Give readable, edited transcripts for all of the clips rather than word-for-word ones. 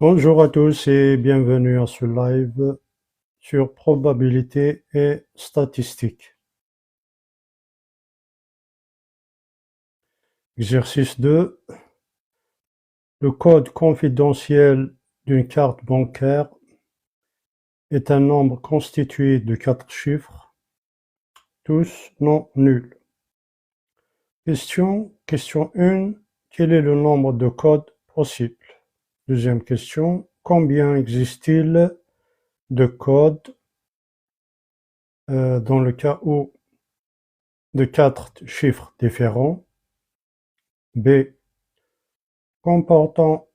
Bonjour à tous et bienvenue à ce live sur probabilité et statistiques. Exercice 2. Le code confidentiel d'une carte bancaire est un nombre constitué de 4 chiffres, tous non nuls. Question 1. Quel est le nombre de codes possibles? Deuxième question. Combien existe-t-il de codes dans le cas où de 4 chiffres différents? B. Comportant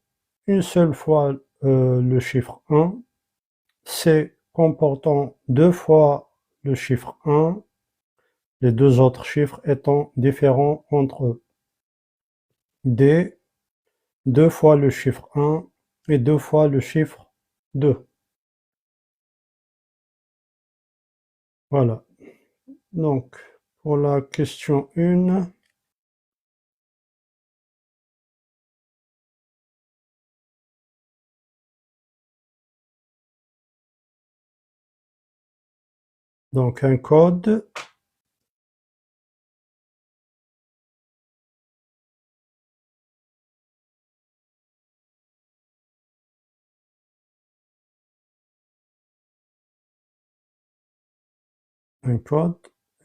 une seule fois le chiffre 1. C. Comportant 2 fois le chiffre 1, les deux autres chiffres étant différents entre eux. D. 2 fois le chiffre 1 et 2 fois le chiffre 2. Voilà. Donc, pour la question 1, donc un code,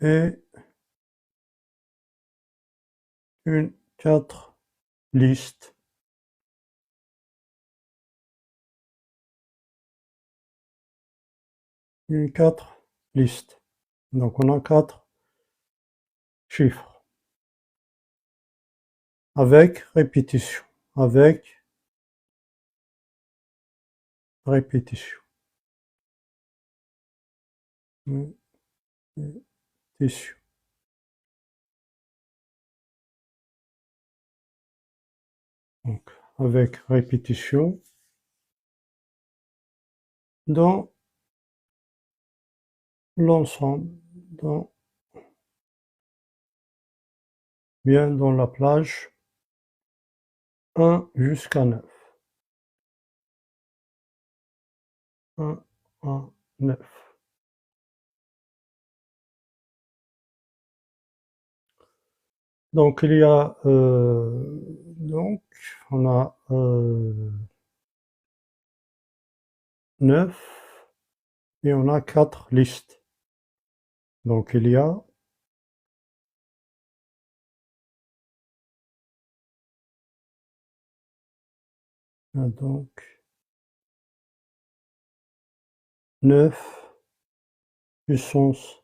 et une 4 listes. Une 4 listes. Donc on a 4 chiffres. Avec répétition. Avec répétition. Répétition. Donc, avec répétition dans l'ensemble, bien dans la plage 1 jusqu'à 9. 1 à 9. Donc il y a donc on a 9 et on a 4 listes. Donc il y a donc 9 puissance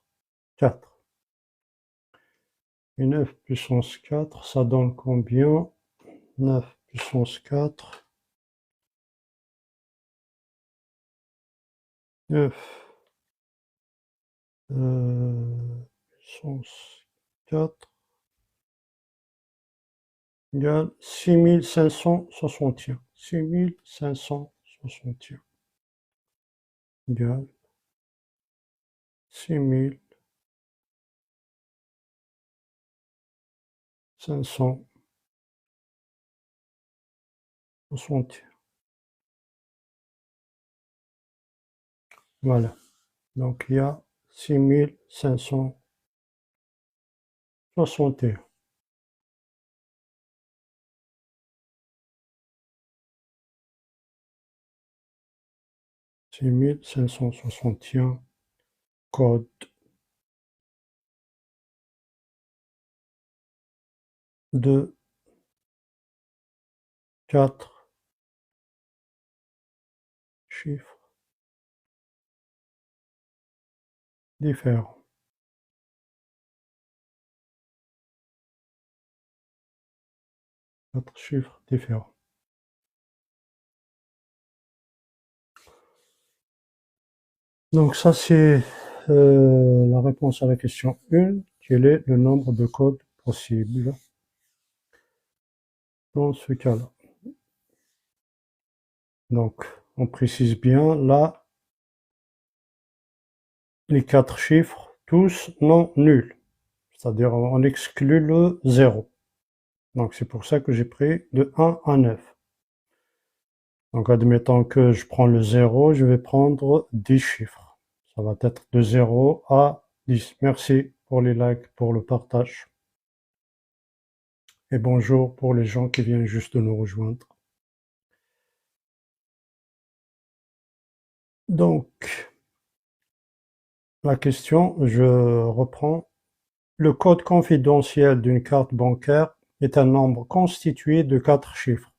4. Et 9 puissance 4, ça donne combien? 9 puissance 4. 9 puissance 4 égale 6561. 6561 égale 6561. Voilà. Donc il y a 6561. C'est 1561 codes de 4 chiffres différents. 4 chiffres différents. Donc ça c'est la réponse à la question 1. Quel est le nombre de codes possibles dans ce cas-là? Donc on précise bien là les 4 chiffres, tous non nuls. C'est-à-dire on exclut le 0. Donc c'est pour ça que j'ai pris de 1 à 9. Donc, admettons que je prends le 0, je vais prendre 10 chiffres. Ça va être de 0 à 10. Merci pour les likes, pour le partage. Et bonjour pour les gens qui viennent juste de nous rejoindre. Donc, la question, je reprends. Le code confidentiel d'une carte bancaire est un nombre constitué de 4 chiffres,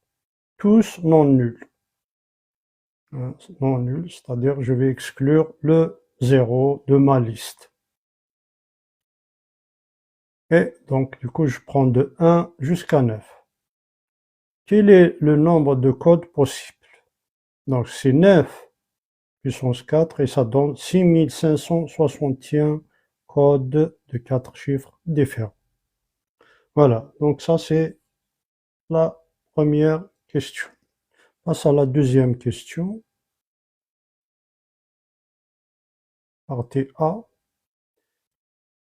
tous non nuls. Non nuls, c'est-à-dire je vais exclure le 0 de ma liste. Et donc, du coup, je prends de 1 jusqu'à 9. Quel est le nombre de codes possibles? Donc, c'est 9 puissance 4 et ça donne 6561 codes de 4 chiffres différents. Voilà, donc ça c'est la première question. Passe à la deuxième question. Partie A.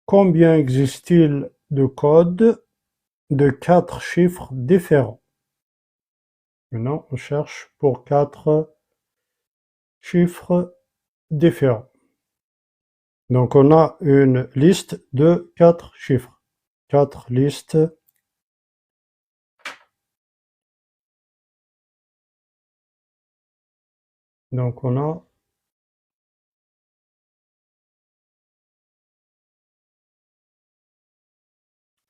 Combien existe-t-il de codes de 4 chiffres différents? Maintenant, on cherche pour 4 chiffres différents. Donc, on a une liste de 4 chiffres. 4 listes. Donc, on a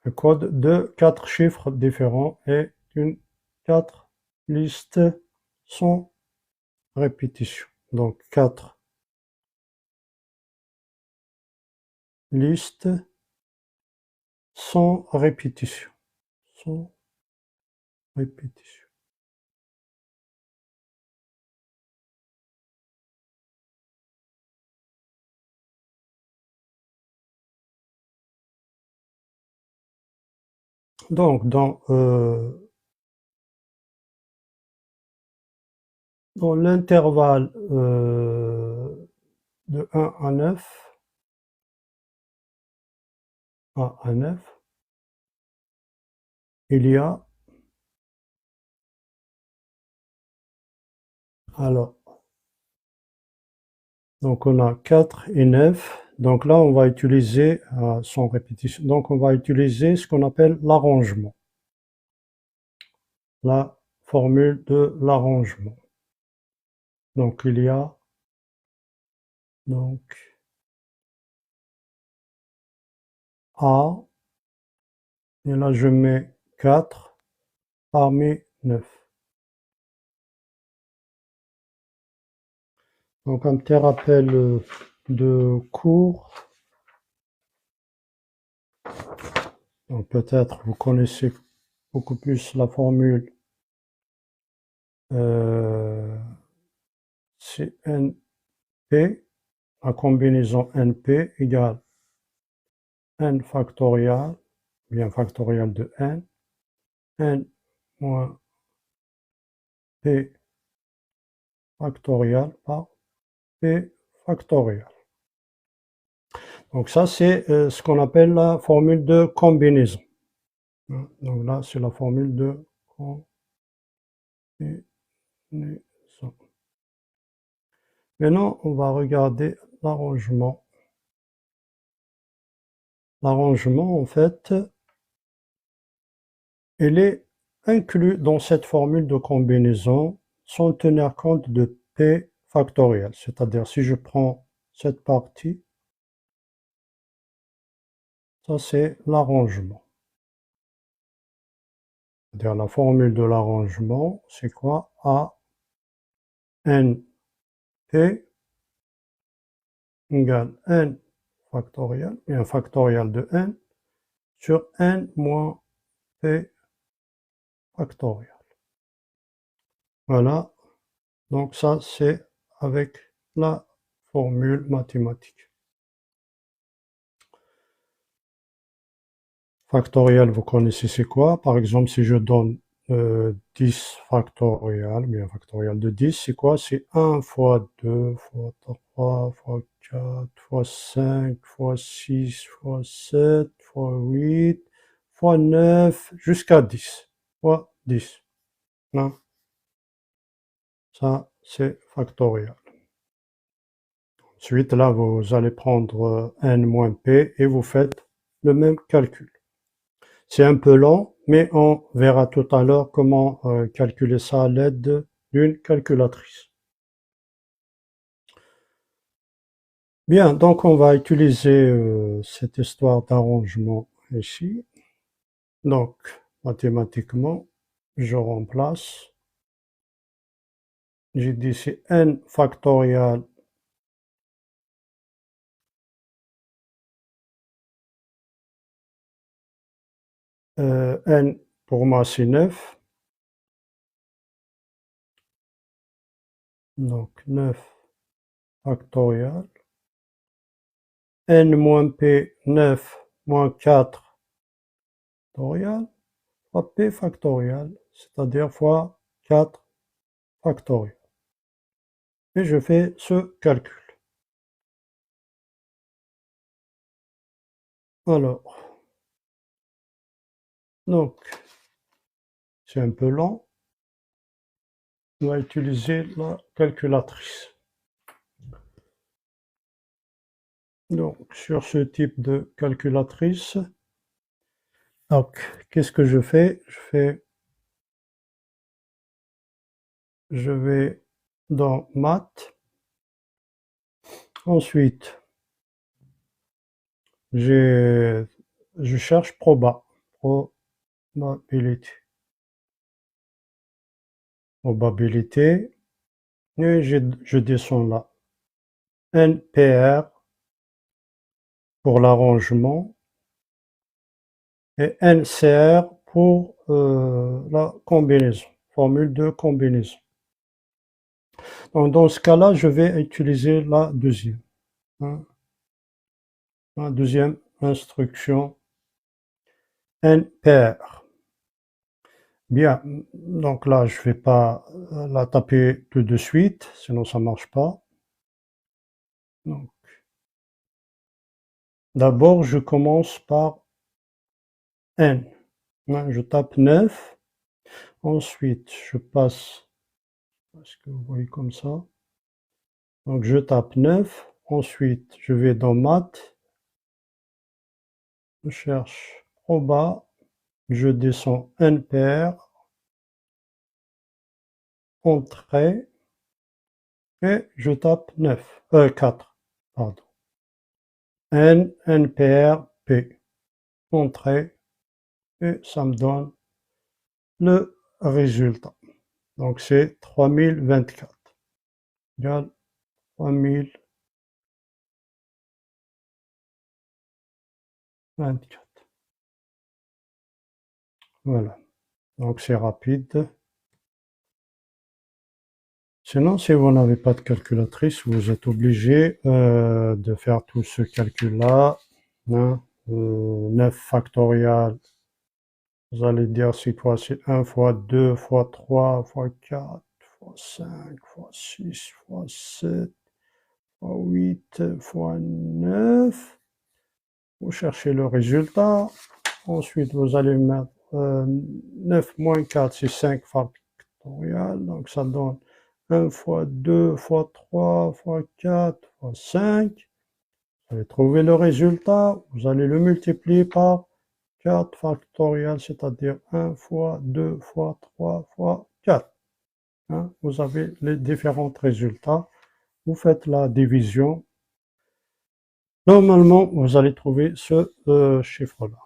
un code de 4 chiffres différents et une 4 listes sans répétition. Donc, 4 listes sans répétition. Sans répétition. Donc, dans l'intervalle de 1 à 9, il y a, alors, donc on a 4 et 9. Donc là, on va utiliser, sans répétition, donc on va utiliser ce qu'on appelle l'arrangement. La formule de l'arrangement. Donc il y a, donc, A, et là je mets 4 parmi 9. Donc un petit rappel de cours. Donc peut-être vous connaissez beaucoup plus la formule CNP, la combinaison NP égale n factorial, bien factorial de n moins p factorial par p factorial. Donc ça, c'est ce qu'on appelle la formule de combinaison. Donc là, c'est la formule de combinaison. Maintenant, on va regarder l'arrangement. L'arrangement, en fait, il est inclus dans cette formule de combinaison sans tenir compte de p factoriel. C'est-à-dire, si je prends cette partie, ça c'est l'arrangement. C'est-à-dire, la formule de l'arrangement, c'est quoi? A n p égale n factoriel, et un factoriel de n, sur n moins p factoriel. Voilà, donc ça c'est avec la formule mathématique. Factoriel, vous connaissez c'est quoi? Par exemple, si je donne 10 factoriel, bien factoriel de 10, c'est quoi? C'est 1 fois 2 fois 3 fois 4 fois 5 fois 6 fois 7 fois 8 fois 9 jusqu'à 10 fois 10. Non? Ça, c'est factorial. Ensuite, là, vous allez prendre n moins p et vous faites le même calcul. C'est un peu lent, mais on verra tout à l'heure comment calculer ça à l'aide d'une calculatrice. Bien, donc on va utiliser cette histoire d'arrangement ici. Donc, mathématiquement, je remplace. J'ai dit c'est n factorial n pour moi c'est 9. Donc 9 factorial. N moins p, 9 moins 4 factorial, fois p factorial, c'est-à-dire fois 4 factorial. Et je fais ce calcul. Alors, donc, c'est un peu lent. On va utiliser la calculatrice. Donc, sur ce type de calculatrice, donc, qu'est-ce que je fais? Je vais dans Maths. Ensuite, je cherche probabilité. Probabilité. Et je descends là. NPR pour l'arrangement et NCR pour la combinaison, formule de combinaison. Donc, dans ce cas-là, je vais utiliser la deuxième. Hein, la deuxième instruction NPR. Bien, donc là, je ne vais pas la taper tout de suite, sinon ça ne marche pas. Donc, d'abord, je commence par N. Je tape 9. Ensuite, je passe, est-ce que vous voyez comme ça? Donc, je tape 9. Ensuite, je vais dans Maths. Je cherche proba. Je descends NPR. Entrée. Et je tape 4. Pardon. NPR, P. Entrée. Et ça me donne le résultat. Donc, c'est 3024. Égale 3024. Voilà. Donc, c'est rapide. Sinon, si vous n'avez pas de calculatrice, vous êtes obligé de faire tout ce calcul-là. 9 factorial, vous allez dire cette fois-ci 1 fois 2 fois 3 fois 4 fois 5 fois 6 fois 7 fois 8 fois 9. Vous cherchez le résultat. Ensuite, vous allez mettre 9 moins 4, c'est 5 factorial. Donc, ça donne 1 fois 2 fois 3 fois 4 fois 5. Vous allez trouver le résultat. Vous allez le multiplier par 4 factorial, c'est-à-dire 1 fois 2 fois 3 fois 4. Hein, vous avez les différents résultats. Vous faites la division. Normalement, vous allez trouver ce chiffre-là,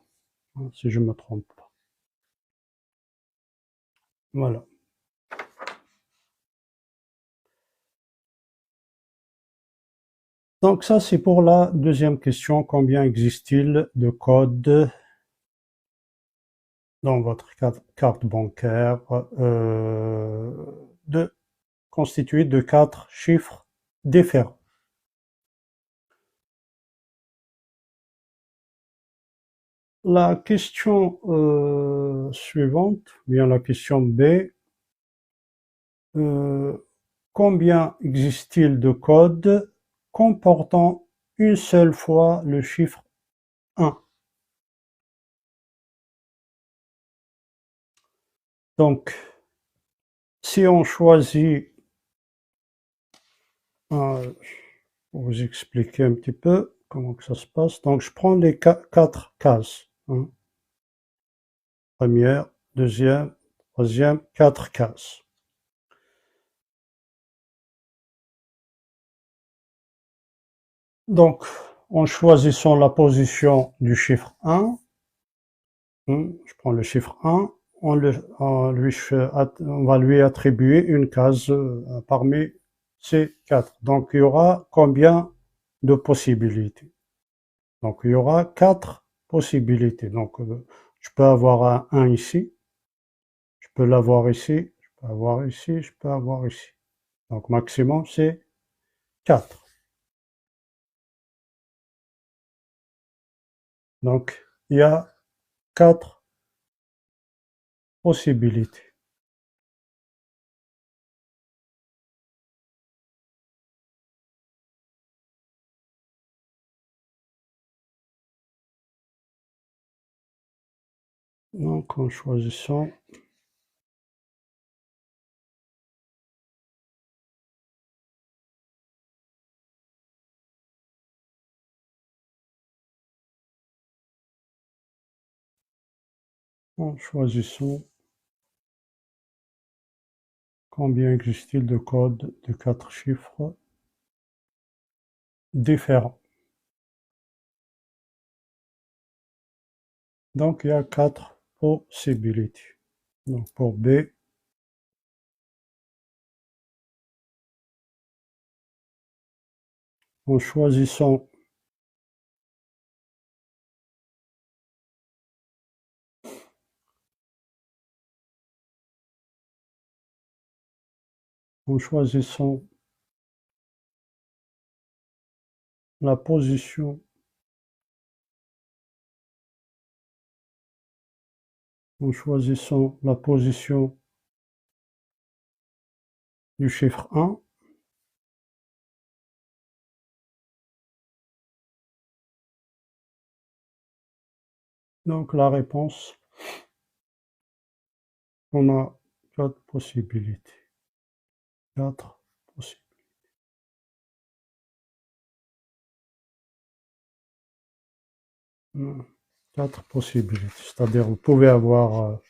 hein, si je ne me trompe pas. Voilà. Donc ça, c'est pour la deuxième question. Combien existe-t-il de codes dans votre carte bancaire constitués de 4 chiffres différents? La question suivante, bien la question B, combien existe-t-il de codes comportant une seule fois le chiffre 1? Donc, si on choisit Pour vous expliquer un petit peu comment que ça se passe. Donc, je prends les quatre cases. Hein. Première, deuxième, troisième, 4 cases. Donc, en choisissant la position du chiffre 1, je prends le chiffre 1, on va lui attribuer une case parmi ces 4. Donc, il y aura combien de possibilités? Donc, il y aura 4 possibilités. Donc, je peux avoir un 1 ici, je peux l'avoir ici, je peux avoir ici, je peux avoir ici. Donc, maximum, c'est 4. Donc, il y a 4 possibilités. Donc, en choisissant combien existe-t-il de codes de 4 chiffres différents. Donc, il y a 4 possibilités. Donc, pour B, en choisissant la position, en choisissant la position du chiffre 1, donc la réponse, on a 4 possibilités. 4 possibilités. 4 possibilités. C'est-à-dire, vous pouvez avoir,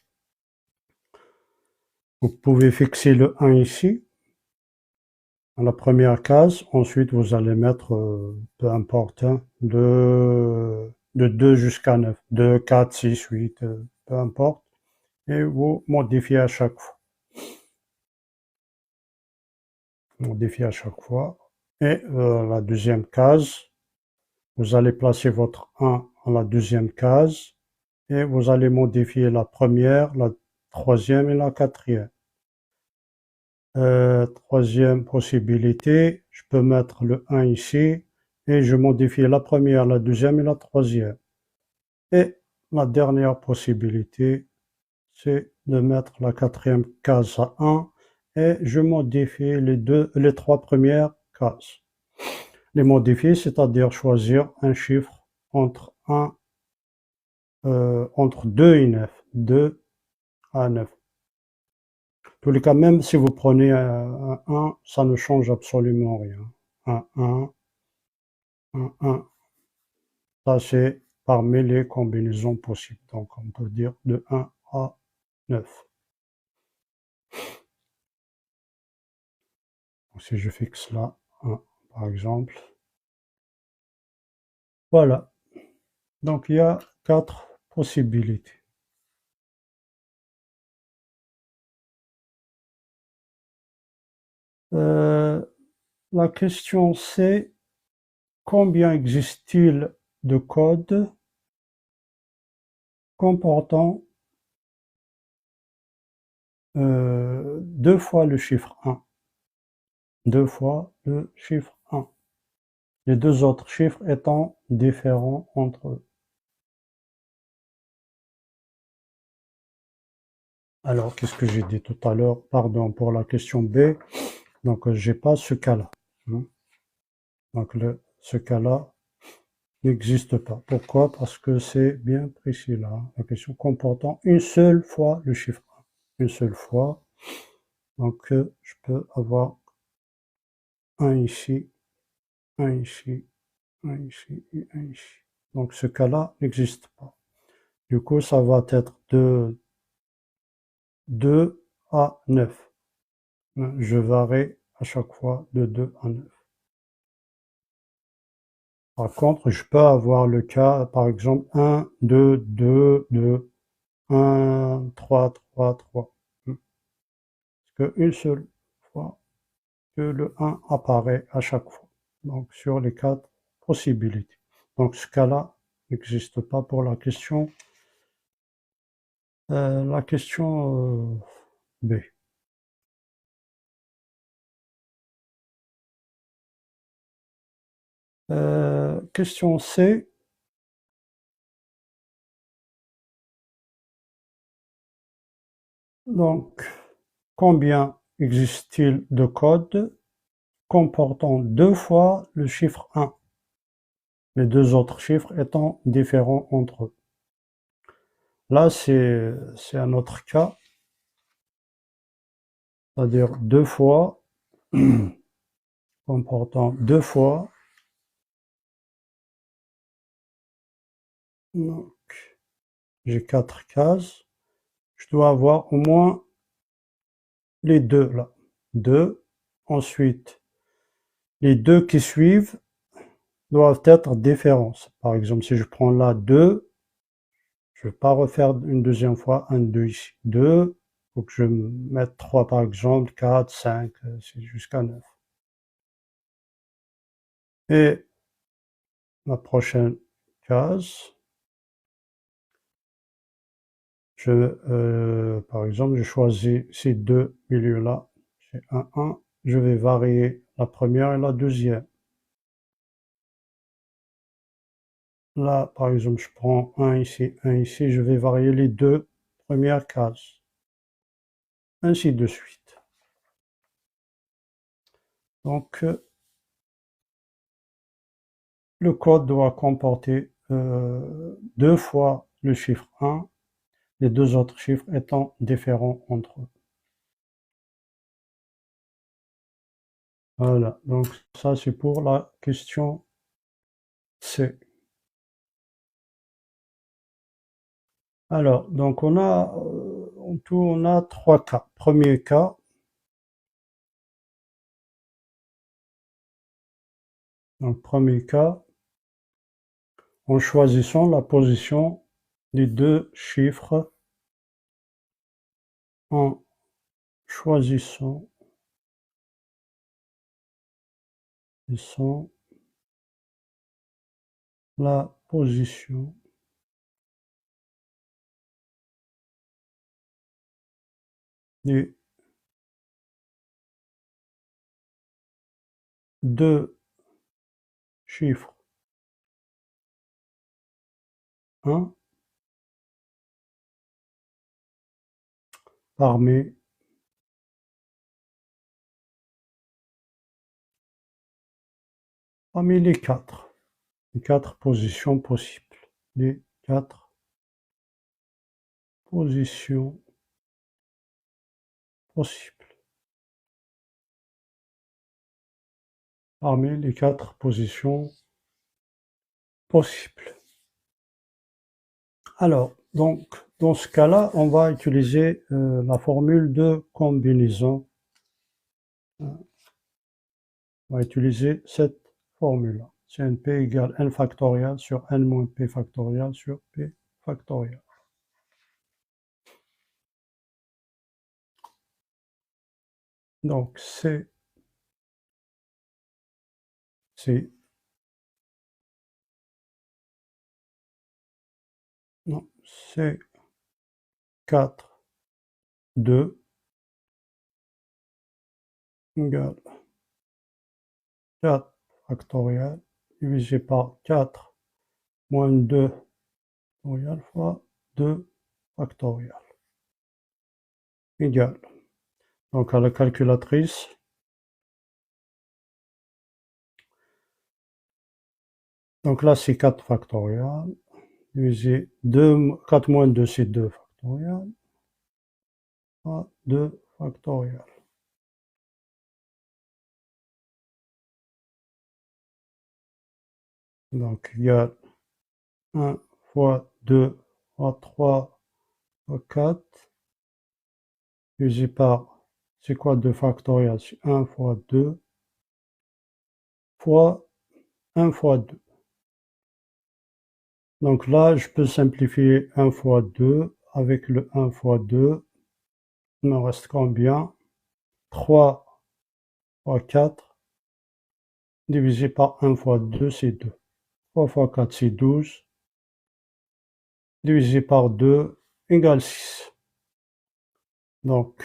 vous pouvez fixer le 1 ici, à la première case. Ensuite, vous allez mettre, peu importe, hein, de 2 jusqu'à 9. 2, 4, 6, 8, peu importe. Et vous modifiez à chaque fois. Modifiez à chaque fois. Et la deuxième case, vous allez placer votre 1 à la deuxième case. Et vous allez modifier la première, la troisième et la quatrième. Troisième possibilité, je peux mettre le 1 ici et je modifie la première, la deuxième et la troisième. Et la dernière possibilité, c'est de mettre la quatrième case à 1 et je modifie les 3 premières cases. Les modifier, c'est-à-dire choisir un chiffre entre 2 et 9, 2 à 9. En tous les cas, même si vous prenez un 1, ça ne change absolument rien. Un 1, un 1, ça c'est parmi les combinaisons possibles. Donc on peut dire de 1 à 9. Donc, si je fixe là 1, par exemple. Voilà. Donc il y a 4 possibilités. La question c'est combien existe-t-il de codes comportant 2 fois le chiffre 1. 2 fois le chiffre 1. Les deux autres chiffres étant différents entre eux. Alors, qu'est-ce que j'ai dit tout à l'heure? Pardon pour la question B. Donc, j'ai pas ce cas-là. Donc, ce cas-là n'existe pas. Pourquoi? Parce que c'est bien précis là. La question comportant une seule fois le chiffre 1. Une seule fois. Donc, je peux avoir 1 ici, 1 ici, 1 ici et 1 ici. Donc ce cas-là n'existe pas. Du coup, ça va être de 2 à 9. Je varie à chaque fois de 2 à 9. Par contre, je peux avoir le cas, par exemple, 1, 2, 2, 2, 1, 3, 3, 3. Parce qu'une seule fois que le 1 apparaît à chaque fois. Donc, sur les 4 possibilités. Donc, ce cas-là n'existe pas pour la question B. Question C. Donc, combien existe-t-il de codes comportant 2 fois le chiffre 1, les 2 autres chiffres étant différents entre eux? Là, c'est un autre cas, c'est-à-dire 2 fois, comportant 2 fois. Donc, j'ai 4 cases. Je dois avoir au moins les deux là. 2. Ensuite, les deux qui suivent doivent être différents. Par exemple, si je prends là 2, je ne vais pas refaire une deuxième fois un 2 ici. 2, il faut que je mette 3 par exemple, 4, 5, c'est jusqu'à 9. Et la prochaine case, par exemple, je choisis ces deux milieux-là. J'ai un 1, je vais varier la première et la deuxième. Là, par exemple, je prends un ici, je vais varier les deux premières cases. Ainsi de suite. Donc, le code doit comporter 2 fois le chiffre 1, les 2 autres chiffres étant différents entre eux. Voilà, donc ça c'est pour la question C. Alors, donc on a, en tout, on a 3 cas. Premier cas, donc premier cas, en choisissant la position des 2 chiffres, en choisissant la position des 2 chiffres 1 parmi les 4 positions possibles. Les 4 positions possibles. Parmi les 4 positions possibles. Alors, donc, dans ce cas-là, on va utiliser la formule de combinaison. On va utiliser cette formule-là. C'est np égale n factoriel sur n moins p factoriel sur p factoriel. Donc, c'est non, c'est 4, 2 égale 4 factoriel divisé par 4 moins 2 factoriel fois 2 factoriel égale. Donc à la calculatrice, donc là c'est 4 factoriel divisé 4 moins 2 c'est 2 factoriel fois 2 factoriel. Donc, égale 1 fois 2 fois 3 fois 4, divisé par, c'est quoi 2 factoriel? C'est 1 fois 2 fois 1 fois 2. Donc là, je peux simplifier 1 fois 2 avec le 1 fois 2. Il me reste combien? 3 fois 4 divisé par 1 fois 2, c'est 2. 3 fois 4, c'est 12. Divisé par 2 égale 6. Donc,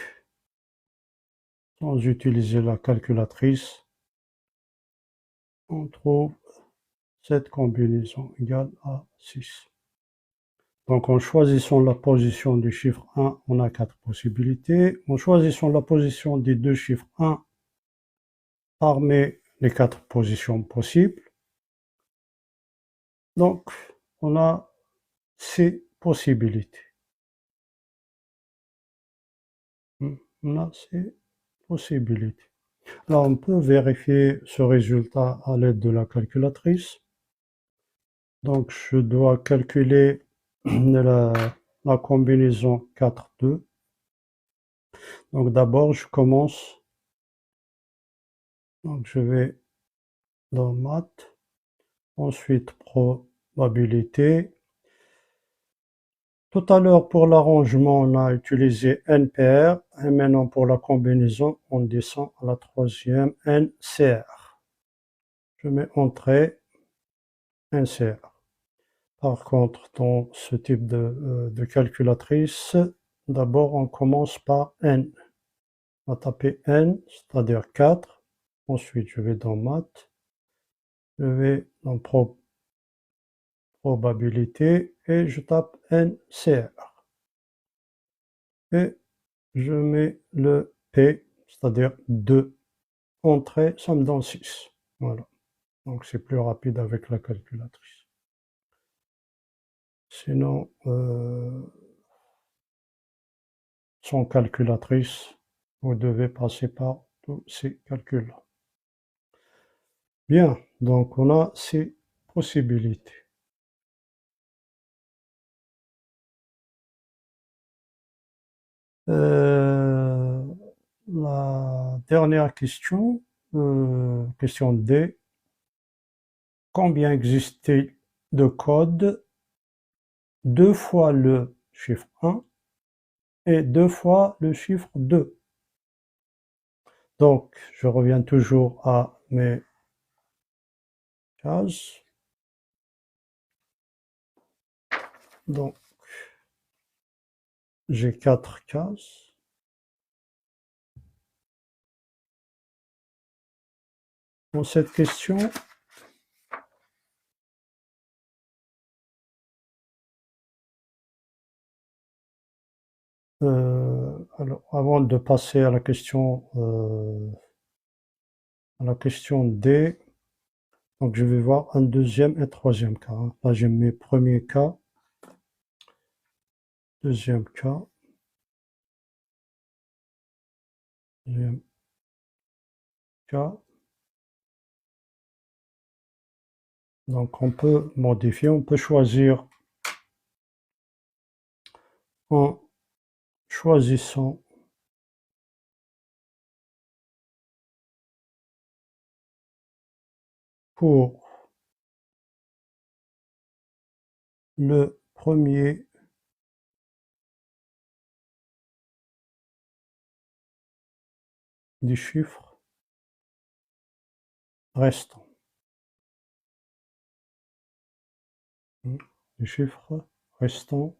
sans utiliser la calculatrice, on trouve cette combinaison égale à 6. Donc, en choisissant la position du chiffre 1, on a 4 possibilités. En choisissant la position des deux chiffres 1 parmi les 4 positions possibles, donc on a 6 possibilités. On a 6 possibilités. Là, on peut vérifier ce résultat à l'aide de la calculatrice. Donc, je dois calculer la combinaison 4-2. Donc, d'abord, je commence. Donc, je vais dans maths. Ensuite, probabilité. Tout à l'heure, pour l'arrangement, on a utilisé NPR. Et maintenant, pour la combinaison, on descend à la troisième, NCR. Je mets entrée, NCR. Par contre, dans ce type de calculatrice, d'abord on commence par N. On va taper N, c'est-à-dire 4. Ensuite, je vais dans maths. Je vais dans probabilité et je tape NCR. Et je mets le P, c'est-à-dire 2. Entrée, ça me donne 6. Voilà. Donc c'est plus rapide avec la calculatrice. Sinon, sans calculatrice, vous devez passer par tous ces calculs-là. Bien, donc on a ces possibilités. La dernière question, question D. Combien existe-t-il de codes 2 fois le chiffre 1 et 2 fois le chiffre 2? Donc, je reviens toujours à mes cases. Donc, j'ai 4 cases. Dans cette question, alors, avant de passer à la question D, donc je vais voir un deuxième et troisième cas. Là, j'ai mes premiers cas, deuxième cas, deuxième cas. Donc, on peut modifier, on peut choisir en choisissant pour le premier des chiffres restants. Les chiffres restants.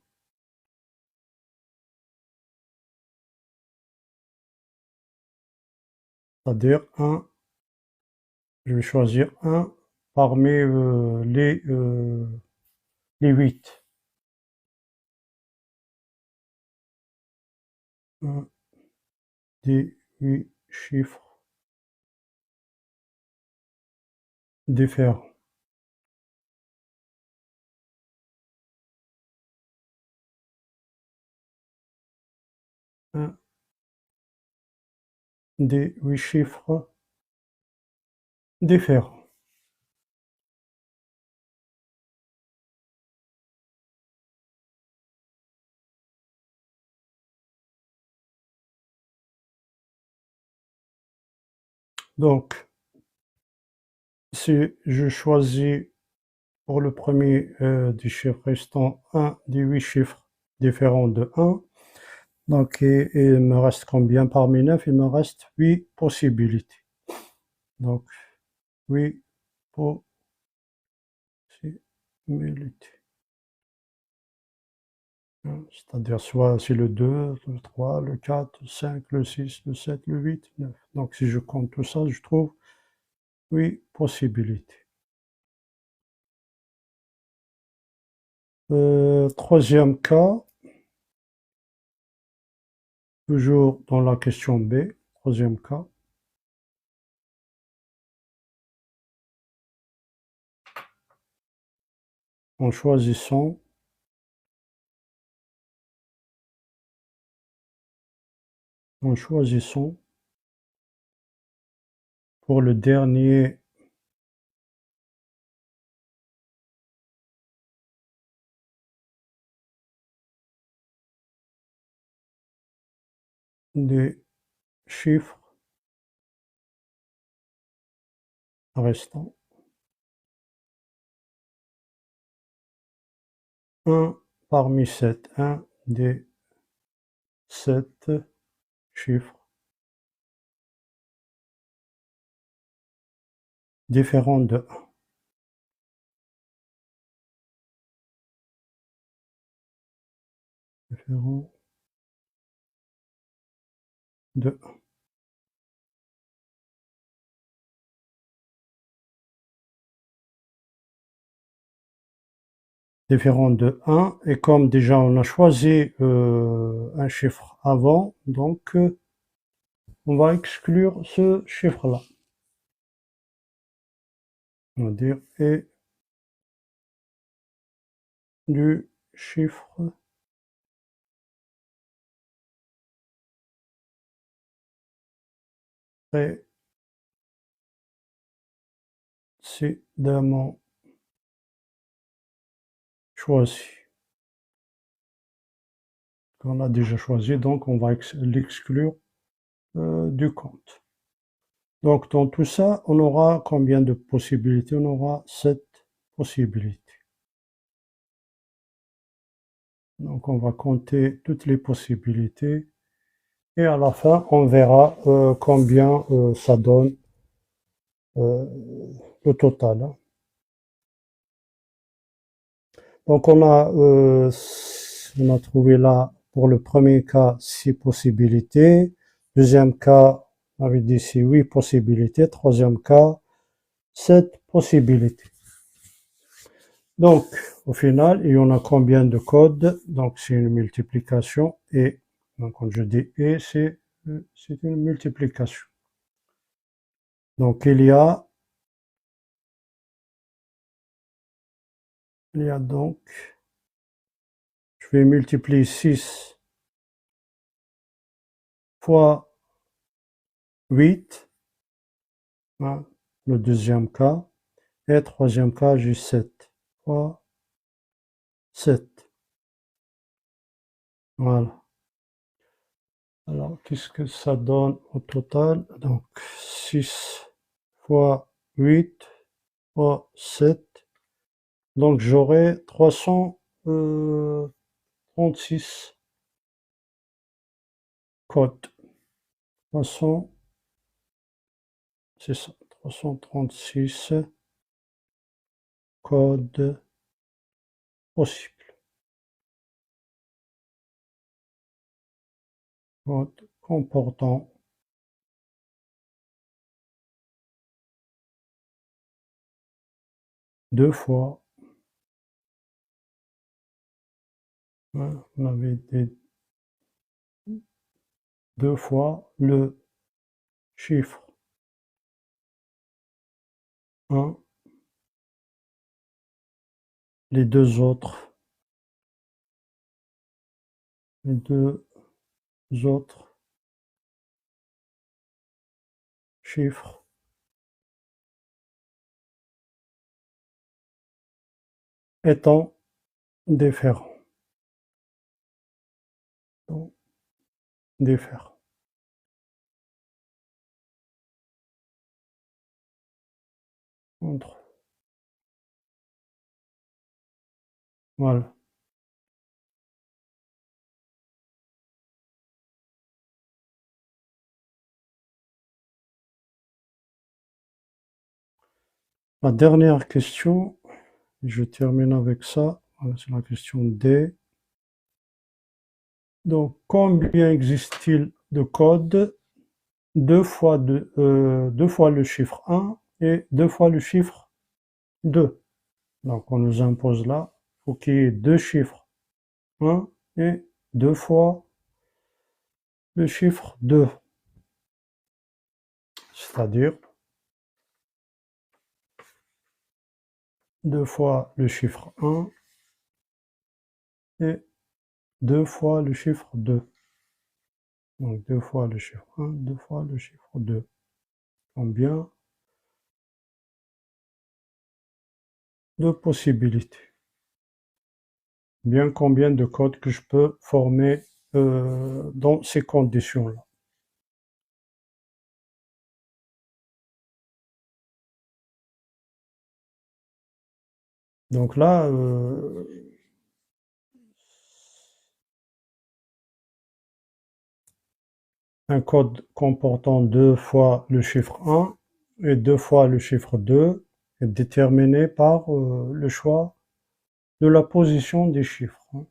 C'est-à-dire 1, je vais choisir 1 parmi les 8. Un des 8 chiffres différents. Un des 8 chiffres différents. Donc, si je choisis pour le premier des chiffres restants un des 8 chiffres différents de 1, donc il me reste combien parmi 9? Il me reste 8 possibilités. Donc, 8 possibilités. C'est-à-dire soit c'est le 2, le 3, le 4, le 5, le 6, le 7, le 8, 9. Donc si je compte tout ça, je trouve 8 possibilités. Troisième cas, toujours dans la question B, troisième cas. En choisissant pour le dernier des chiffres restants, 1 parmi 7, un des 7 chiffres différents de 1. Différents de 1. Différent de 1, et comme déjà on a choisi un chiffre avant, donc on va exclure ce chiffre-là. On va dire et du chiffre précédemment choisi. On a déjà choisi, donc on va l'exclure du compte. Donc dans tout ça, on aura combien de possibilités? On aura 7 possibilités. Donc on va compter toutes les possibilités et à la fin on verra combien ça donne le total. Donc on a trouvé là pour le premier cas 6 possibilités, deuxième cas on avait dit ici 8 possibilités, troisième cas 7 possibilités. Donc au final il y en a combien de codes? Donc c'est une multiplication et donc quand je dis et c'est une multiplication. Donc il y a donc, je vais multiplier 6 fois 8, hein, le deuxième cas, et troisième cas, j'ai 7 fois 7. Voilà. Alors, qu'est-ce que ça donne au total? Donc, 6 fois 8 fois 7. Donc, j'aurai 336 codes. 300, c'est ça, 336 codes possibles. Codes comportant deux fois, hein, on avait dit deux fois le chiffre 1, les deux autres chiffres étant différents. Donc, différents. entre. Voilà. La dernière question, je termine avec ça. Voilà, c'est la question D. Donc, combien existe-t-il de codes deux fois le chiffre 1 et deux fois le chiffre 2? Donc, on nous impose là, il faut qu'il y ait deux chiffres 1 et deux fois le chiffre 2. C'est-à-dire deux fois le chiffre 1 et deux fois le chiffre 2. Donc, deux fois le chiffre 1, deux fois le chiffre 2. Combien de possibilités? Bien combien de codes que je peux former dans ces conditions-là. Donc là, un code comportant deux fois le chiffre 1 et deux fois le chiffre 2 est déterminé par le choix de la position des chiffres, hein.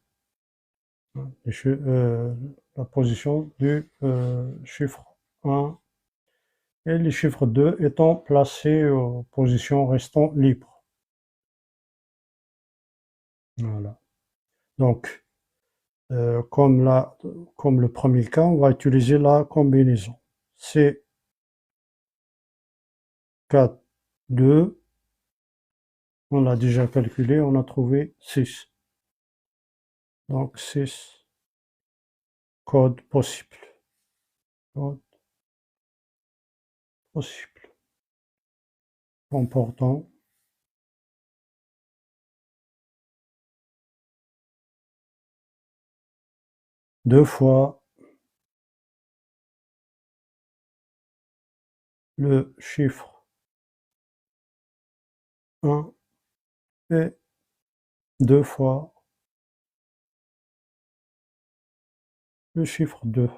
La position du chiffre 1 et les chiffres 2 étant placés en position restant libre. Voilà. Donc, comme le premier cas, on va utiliser la combinaison. C'est 4, 2, on l'a déjà calculé, on a trouvé 6. Donc 6 codes possibles. Codes possibles. Comportant deux fois le chiffre 1 et deux fois le chiffre 2.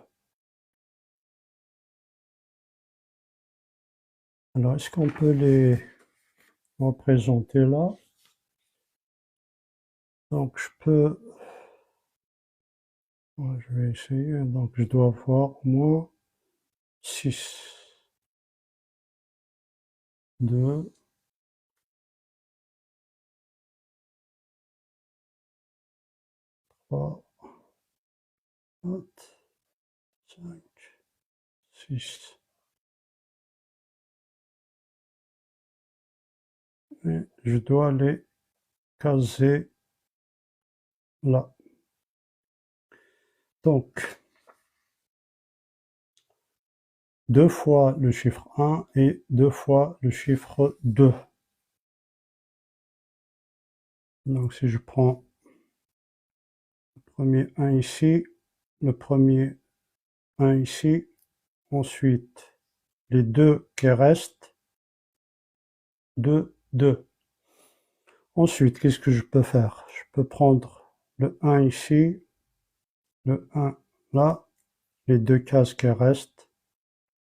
Alors, est-ce qu'on peut les représenter là? Donc, ouais, je vais essayer. Donc, je dois avoir au moins 6, 2, 3, 4, 5, 6. Et je dois les caser là. Donc, deux fois le chiffre 1 et deux fois le chiffre 2. Donc, si je prends le premier 1 ici, le premier 1 ici, ensuite les deux qui restent, 2, 2. Ensuite, qu'est-ce que je peux faire? Je peux prendre le 1 ici, le 1 là, les deux cases qui restent,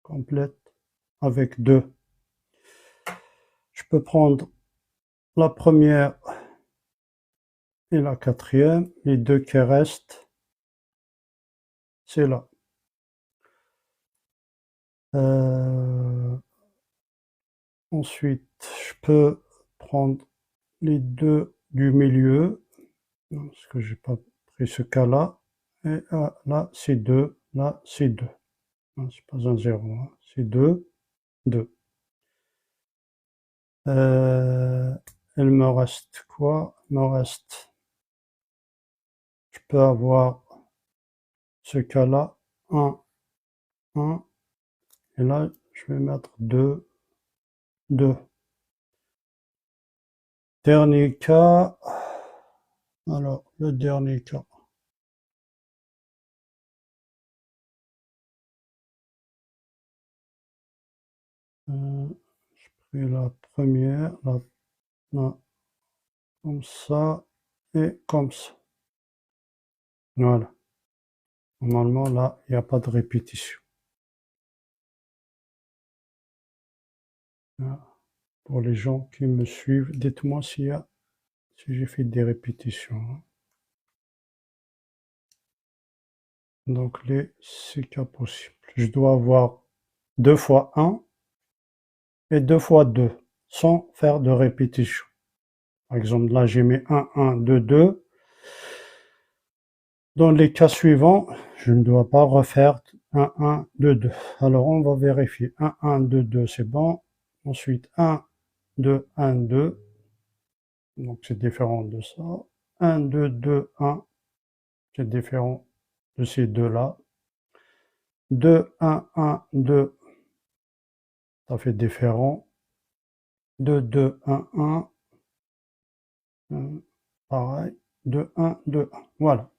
complètes, avec 2. Je peux prendre la première et la quatrième, les deux qui restent, c'est là. Ensuite, je peux prendre les deux du milieu, parce que j'ai pas pris ce cas-là, et là c'est 2, là c'est 2. C'est pas un 0, hein, c'est 2, 2. Il me reste quoi? Il me reste, je peux avoir ce cas-là, 1, 1, et là je vais mettre 2, 2. Dernier cas, alors le dernier cas. Euh, Et la première, là, comme ça, et comme ça. Voilà. Normalement, là, il n'y a pas de répétition. Voilà. Pour les gens qui me suivent, dites-moi si j'ai fait des répétitions. Donc, les CK possibles. Je dois avoir 2 fois 1 et 2 fois 2, sans faire de répétition. Par exemple, là, j'ai mis 1, 1, 2, 2. Dans les cas suivants, je ne dois pas refaire 1, 1, 2, 2. Alors, on va vérifier. 1, 1, 2, 2, c'est bon. Ensuite, 1, 2, 1, 2. Donc, c'est différent de ça. 1, 2, 2, 1. C'est différent de ces deux-là. 2, 1, 1, 2. Ça fait différent. 2, 2, 1, 1. Pareil. 2, 1, 2, 1. Voilà.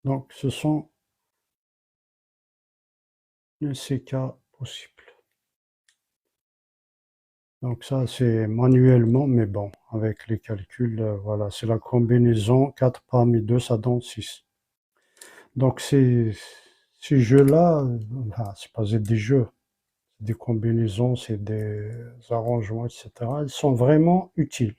Donc, ce sont les CK possibles. Donc ça, c'est manuellement, mais bon, avec les calculs, voilà, c'est la combinaison 4 parmi 2, ça donne 6. Donc ces jeux-là, enfin, c'est pas des jeux, c'est des combinaisons, c'est des arrangements, etc. Ils sont vraiment utiles.